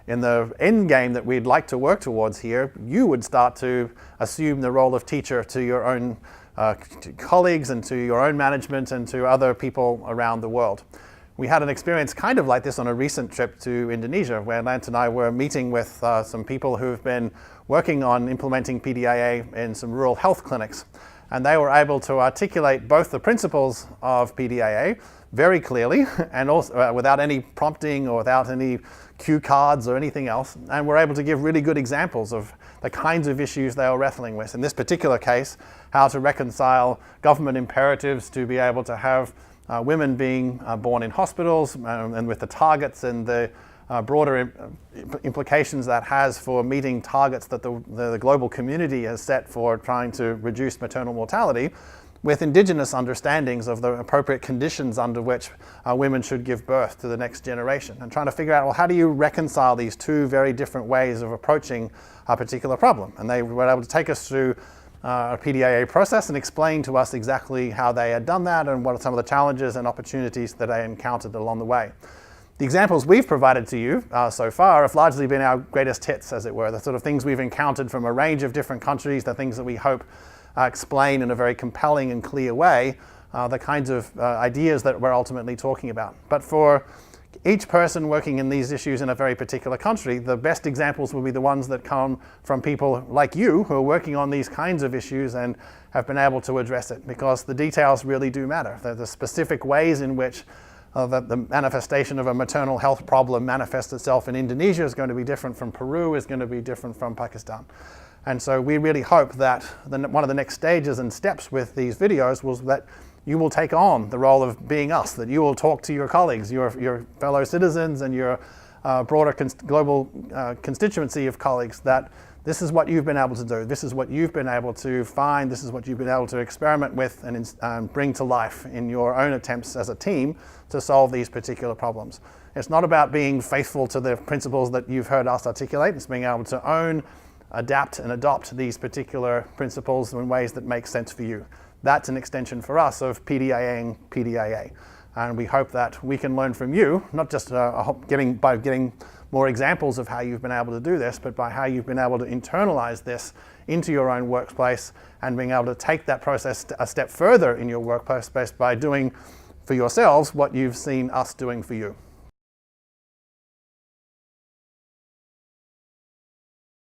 In the end game that we'd like to work towards here, you would start to assume the role of teacher to your own colleagues and to your own management and to other people around the world. We had an experience kind of like this on a recent trip to Indonesia, where Lance and I were meeting with some people who've been working on implementing PDIA in some rural health clinics. And they were able to articulate both the principles of PDIA very clearly and also without any prompting or without any cue cards or anything else, and were able to give really good examples of the kinds of issues they were wrestling with. In this particular case, how to reconcile government imperatives to be able to have women being born in hospitals and with the targets and the broader implications that has for meeting targets that the global community has set for trying to reduce maternal mortality, with indigenous understandings of the appropriate conditions under which women should give birth to the next generation, and trying to figure out, well, how do you reconcile these two very different ways of approaching a particular problem? And they were able to take us through a PDIA process and explain to us exactly how they had done that and what are some of the challenges and opportunities that they encountered along the way. The examples we've provided to you so far have largely been our greatest hits, as it were, the sort of things we've encountered from a range of different countries, the things that we hope explain in a very compelling and clear way the kinds of ideas that we're ultimately talking about. But for each person working in these issues in a very particular country, the best examples will be the ones that come from people like you who are working on these kinds of issues and have been able to address it, because the details really do matter. The specific ways in which the manifestation of a maternal health problem manifests itself in Indonesia is going to be different from Peru, is going to be different from Pakistan. And so we really hope that one of the next stages and steps with these videos was that you will take on the role of being us, that you will talk to your colleagues, your fellow citizens and your broader global constituency of colleagues, that this is what you've been able to do, this is what you've been able to find, this is what you've been able to experiment with and bring to life in your own attempts as a team to solve these particular problems. It's not about being faithful to the principles that you've heard us articulate, it's being able to own, adapt and adopt these particular principles in ways that make sense for you. That's an extension for us of PDIA-ing PDIA. And we hope that we can learn from you, not just by getting more examples of how you've been able to do this, but by how you've been able to internalize this into your own workplace and being able to take that process a step further in your workplace by doing for yourselves what you've seen us doing for you.